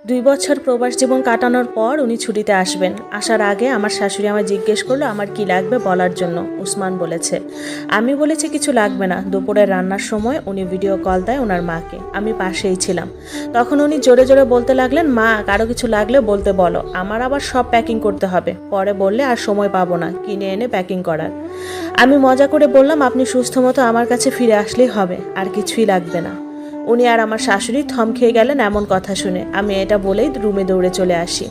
2 বছর প্রবাস জীবন কাটানোর পর উনি ছুটিতে আসবেন। আসার আগে আমার শাশুড়ি আমায় জিজ্ঞেস করলো আমার কি লাগবে বলার জন্য। উসমান বলেছে। আমি বলেছি কিছু লাগবে না। দুপুরে রান্নার সময় উনি ভিডিও কল দেয় ওনার মাকে। আমি পাশেই ছিলাম। তখন উনি জোরে জোরে বলতে লাগলেন, মা কারো কিছু লাগলে বলতে বলো, আমার আবার সব প্যাকিং করতে হবে, পরে বললে আর সময় পাবো না কিনে এনে প্যাকিং করার। আমি মজা করে বললাম, আপনি সুস্থ মতো আমার কাছে ফিরে আসলেই হবে, আর কিছুই লাগবে না। উনি আর আমার শাশুড়ি থম খেয়ে গেলেন এমন কথা শুনে। আমি এটা বলেই রুমে দৌড়ে চলে আসি।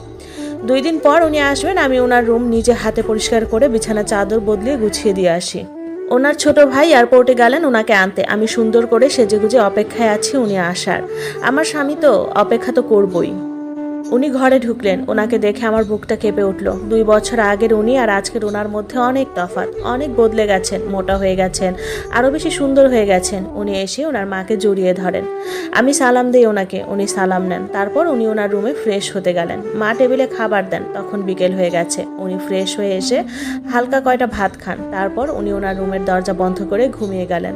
2 দিন পর উনি আসবেন। আমি ওনার রুম নিজে হাতে পরিষ্কার করে বিছানা চাদর বদলিয়ে গুছিয়ে দিয়ে আসি। ওনার ছোট ভাই এয়ারপোর্টে গেলেন ওনাকে আনতে। আমি সুন্দর করে সেজেগুজে অপেক্ষায় আছি উনি আসার। আমার স্বামী তো অপেক্ষা তো করবই। উনি ঘরে ঢুকলেন। ওনাকে দেখে আমার বুকটা কেঁপে উঠল। 2 বছর আগের উনি আর আজকের ওনার মধ্যে অনেক তফাৎ। অনেক বদলে গেছেন, মোটা হয়ে গেছেন, আরও বেশি সুন্দর হয়ে গেছেন। উনি এসে ওনার মাকে জড়িয়ে ধরেন। আমি সালাম দিই ওনাকে, উনি সালাম নেন। তারপর উনি ওনার রুমে ফ্রেশ হতে গেলেন। মা টেবিলে খাবার দেন। তখন বিকেল হয়ে গেছে। উনি ফ্রেশ হয়ে এসে হালকা কয়টা ভাত খান। তারপর উনি ওনার রুমের দরজা বন্ধ করে ঘুমিয়ে গেলেন।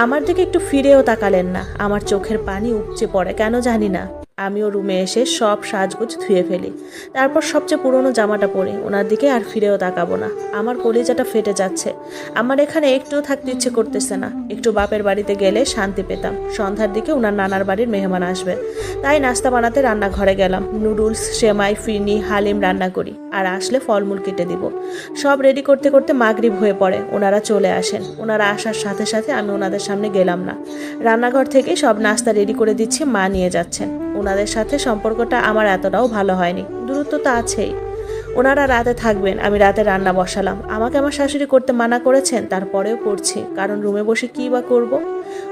আমার দিকে একটু ফিরেও তাকালেন না। আমার চোখের পানি উপচে পড়ে, কেন জানি না। আমিও রুমে এসে সব সাজগোজ ধুয়ে ফেলি। তারপর সবচেয়ে পুরনো জামাটা পরে ওনার দিকে আর ফিরেও তাকাবো না। আমার কলিজাটা ফেটে যাচ্ছে। আমার এখানে একটুও থাকতে ইচ্ছে করতেছে না। একটু বাপের বাড়িতে গেলে শান্তি পেতাম। সন্ধ্যার দিকে ওনার নানার বাড়ির মেহমান আসবে, তাই নাস্তা বানাতে রান্নাঘরে গেলাম। নুডলস, সেমাই, ফিরনি, হালিম রান্না করি, আর আসলে ফলমূল কেটে দিব। সব রেডি করতে করতে মাগরিব হয়ে পড়ে। ওনারা চলে আসেন। ওনারা আসার সাথে সাথে আমি ওনাদের সামনে গেলাম না। রান্নাঘর থেকে সব নাস্তা রেডি করে দিচ্ছি, মা নিয়ে যাচ্ছেন। ওনাদের সাথে সম্পর্কটা আমার এতটাও ভালো হয়নি, দূরত্ব তো আছেই। ওনারা রাতে থাকবেন, আমি রাতে রান্না বসালাম। আমাকে আমার শাশুড়ি করতে মানা করেছেন, তারপরেও করছি, কারণ রুমে বসে কী বা করব।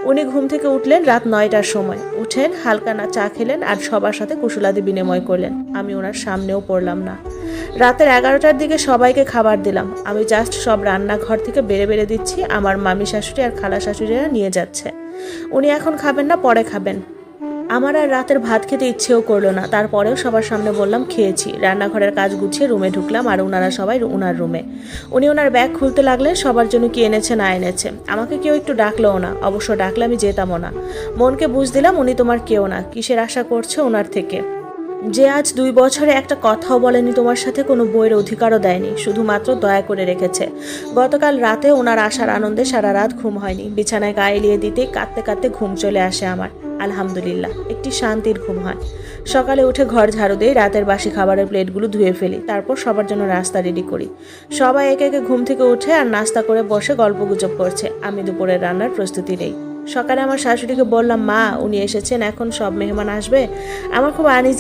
উনি ঘুম থেকে উঠলেন রাত 9টার সময়। উঠেন, হালকা না চা খেলেন আর সবার সাথে কুশলাদি বিনিময় করলেন। আমি ওনার সামনেও পড়লাম না। রাতের 11টার দিকে সবাইকে খাবার দিলাম। আমি জাস্ট সব রান্নাঘর থেকে বেড়ে বেড়ে দিচ্ছি। আমার মামি শাশুড়ি আর খালা শাশুড়িরা নিয়ে যাচ্ছে। উনি এখন খাবেন না, পরে খাবেন। আমার আর রাতের ভাত খেতে ইচ্ছেও করলো না। তারপরেও সবার সামনে বললাম খেয়েছি। রান্নাঘরের কাজ গুছিয়ে রুমে ঢুকলাম, আর ওনারা সবাই ওনার রুমে। উনি ওনার ব্যাগ খুলতে লাগলেন, সবার জন্য কি এনেছে না এনেছে। আমাকে কেউ একটু ডাকলোও না, অবশ্য ডাকলে আমি যেতামও না। মনকে বুঝ দিলাম উনি তোমার কেউ না, কিসের আশা করছো ওনার থেকে, যে আজ 2 বছরে একটা কথাও বলেনি তোমার সাথে, কোনো বইয়ের অধিকারও দেয়নি, শুধুমাত্র দয়া করে রেখেছে। গতকাল রাতে ওনার আসার আনন্দে সারা রাত ঘুম হয়নি। বিছানায় গায়ে এলিয়ে দিতে কাঁদতে কাঁদতে ঘুম চলে আসে আমার। আলহামদুলিল্লাহ, একটি শান্তির ঘুম হয়। সকালে উঠে ঘর ঝাড়ু দিয়ে রাতের বাসি খাবারের প্লেটগুলো ধুয়ে ফেলি। তারপর সবার জন্য নাস্তা রেডি করি। সবাই একে একে ঘুম থেকে উঠে আর নাস্তা করে বসে গল্পগুজব করছে। আমি দুপুরের রান্নার প্রস্তুতি নেই। সকালে আমার শাশুড়িকে বললাম, মা উনি এসেছেন, এখন সব মেহমান আসবে। আমার খুব আনইজি